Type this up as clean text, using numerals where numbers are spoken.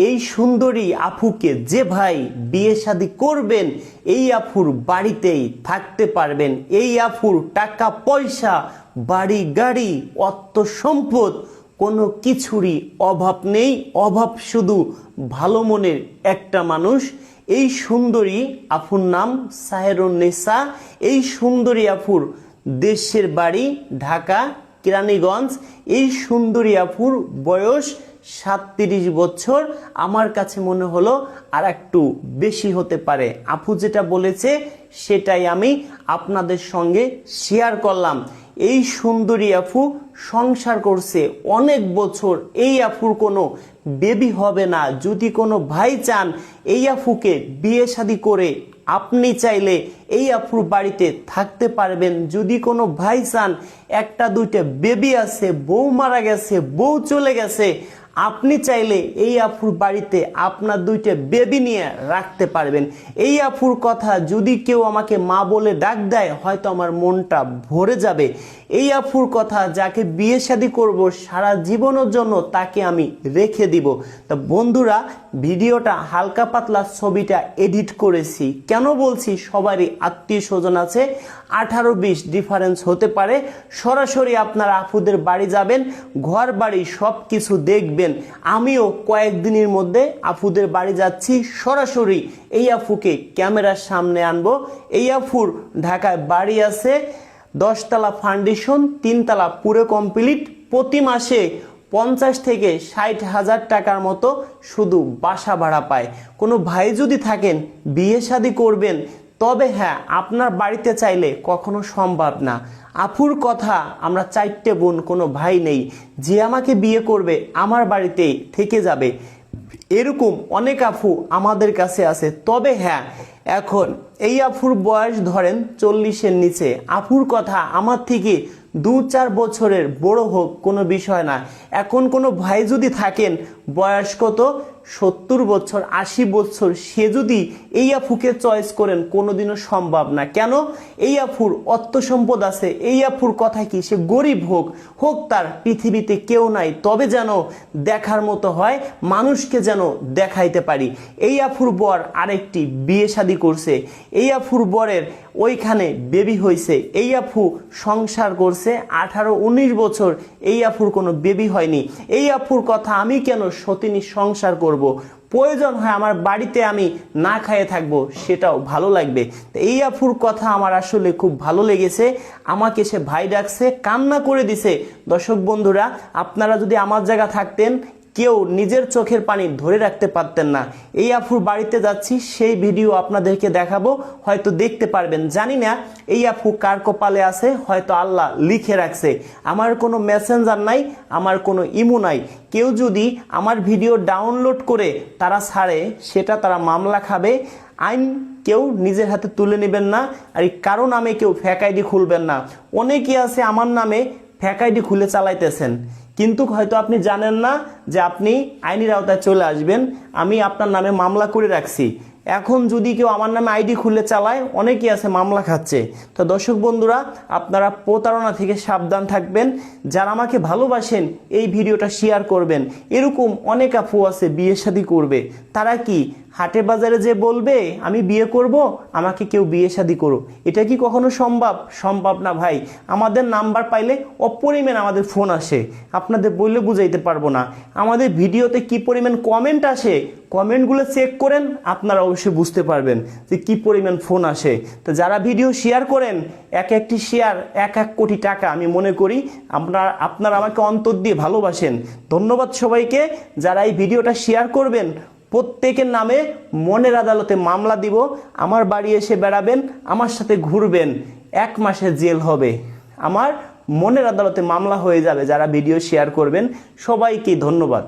এই সুন্দরী আফুকে যে ভাই বিয়ে শাদী করবেন এই আফুর বাড়িতেই থাকতে পারবেন। এই আফুর টাকা পয়সা, বাড়ি গাড়ি, অর্থ সম্পদ কোনো কিছুরই অভাব নেই। অভাব শুধু ভালো মনের একটা মানুষ। এই সুন্দরী আফুর নাম সাহেরুন্নেসা। এই সুন্দরী আফুর দেশের বাড়ি ঢাকা কেরানীগঞ্জ। এই সুন্দরী আফুর বয়স 37 বছর। আমার কাছে মনে হলো আর একটু বেশি হতে পারে। আপু যেটা বলেছে সেটাই আমি আপনাদের সঙ্গে শেয়ার করলাম। এই সুন্দরী আপু সংসার করছে অনেক বছর। এই আফুর কোনো বেবি হবে না। যদি কোনো ভাই চান এই আফুকে বিয়ে শাদী করে আপনি চাইলে এই আফুর বাড়িতে থাকতে পারবেন। যদি কোনো ভাই চান একটা দুইটা বেবি আছে, বউ মারা গেছে, বউ চলে গেছে, আপনি চাইলে এই আফুর বাড়িতে আপনার দুইটা বেবি নিয়ে রাখতে পারবেন। এই আফুর কথা যদি কেউ আমাকে মা বলে ডাক দেয় হয়তো আমার মনটা ভরে যাবে। এই আফুর কথা যাকে বিয়ে শাদী করব সারা জীবনের জন্য তাকে আমি রেখে দিব। তা বন্ধুরা, ভিডিওটা হালকা পাতলা ছবিটা এডিট করেছি। কেন বলছি? সবারই আত্মীয় স্বজন আছে, 18-20 ডিফারেন্স হতে পারে। সরাসরি আপনারা আফুদের বাড়ি যাবেন, ঘর বাড়ি সব কিছু দেখবেন। আমিও কয়েকদিনের মধ্যে আফুদের বাড়ি যাচ্ছি। সরাসরি এই আফুকে ক্যামেরার সামনে আনবো। এই আফুর ঢাকায় বাড়ি আছে, 10 তলা ফাউন্ডেশন, 3 তলা পুরো কমপ্লিট। প্রতি মাসে 50 থেকে 60 হাজার টাকার মতো শুধু বাসা ভাড়া পায়। কোনো ভাই যদি থাকেন বিয়ে শাদী করবেন, তবে হ্যাঁ আপনার বাড়িতে চাইলে কখনো সম্ভব না। আফুর কথা, আমরা 4টে বোন, কোনো ভাই নেই। যে আমাকে বিয়ে করবে আমার বাড়িতেই থেকে যাবে, এরকম অনেক আফু আমাদের কাছে আছে। তবে হ্যাঁ, এখন এই আফুর বয়স ধরেন 40-এর নিচে। আফুর কথা, আমার থেকে 2-4 বছরের বড় হোক কোনো বিষয় না। এখন কোনো ভাই যদি থাকেন বয়স কত 70 বছর 80 বছর, সে যদি এই আফুকে চয়েস করেন কোনোদিনও সম্ভব না। কেন? এই আফুর অর্থ সম্পদ আছে। এই আফুর কথা কি, সে গরিব হোক হোক তার পৃথিবীতে কেউ নাই, তবে যেন দেখার মতো হয়, মানুষকে যেন দেখাইতে পারি। এই আফুর বর আরেকটি বিয়ে শাদী করছে। এই আফুর বরের ওইখানে বেবি হয়েছে। এই আফু সংসার করছে 18-19 বছর। এই আফুর কোনো বেবি হয়নি। এই আফুর কথা, আমি কেন সতিনী সংসার করব? প্রয়োজন হয় আমার বাড়িতে আমি না খাইয়ে থাকবো, সেটাও ভালো লাগবে। তো এই আফুর কথা আমার আসলে খুব ভালো লেগেছে। আমাকে সে ভাই ডাকছে, কান্না করে দিছে। দর্শক বন্ধুরা, আপনারা যদি আমার জায়গা থাকতেন কেউ নিজের চোখের পানি ধরে রাখতে পারতেন না। এই আফুর বাড়িতে যাচ্ছি, সেই ভিডিও আপনাদেরকে দেখাবো, হয়তো দেখতে পারবেন। জানি না এই আফু কার কপালে আছে, হয়তো আল্লাহ লিখে রাখছে। আমার কোনো মেসেঞ্জার নাই, আমার কোনো ইমো নাই। কেউ যদি আমার ভিডিও ডাউনলোড করে তারা ছাড়ে, সেটা তারা মামলা খাবে। আইন কেউ নিজের হাতে তুলে নেবেন না। আর কারো নামে কেউ ফেক আইডি খুলবেন না। অনেকেই আছে আমার নামে ফেক আইডি খুলে চালাইতেছেন, কিন্তু হয়তো আপনি জানেন না যে আপনি আইনের আওতায় চলে আসবেন। আমি আপনার নামে মামলা করে রাখছি। এখন যদি কেউ আমার নামে আইডি খুলে চালায়, অনেকেই আছে মামলা খাচ্ছে। তো দর্শক বন্ধুরা, আপনারা প্রতারণা থেকে সাবধান থাকবেন। যারা আমাকে ভালোবাসেন এই ভিডিওটা শেয়ার করবেন। এরকম অনেক আফু আছে বিয়ে শাদী করবে, তারা কি হাটে বাজারে যে বলবে আমি বিয়ে করব, আমাকে কেউ বিয়ে শাদী করো, এটা কি কখনো সম্ভব? সম্ভব না ভাই। আমাদের নাম্বার পাইলে অপরিমাণ আমাদের ফোন আসে, আপনাদের বললে বুঝাইতে পারবো না। আমাদের ভিডিওতে কি পরিমাণ কমেন্ট আসে, কমেন্টগুলো চেক করেন, আপনারা অবশ্যই বুঝতে পারবেন যে কি পরিমাণ ফোন আসে। তো যারা ভিডিও শেয়ার করেন, এক একটি শেয়ার 1 কোটি টাকা আমি মনে করি। আপনারা আমাকে অন্তর দিয়ে ভালোবাসেন। ধন্যবাদ সবাইকে। যারা এই ভিডিওটা শেয়ার করবেন, প্রত্যেকের নামে মনের আদালতে মামলা দিব। আমার বাড়ি এসে বেড়াবেন, আমার সাথে ঘুরবেন, 1 মাসের জেল হবে। আমার মনের আদালতে মামলা হয়ে যাবে যারা ভিডিও শেয়ার করবেন। সবাইকে ধন্যবাদ।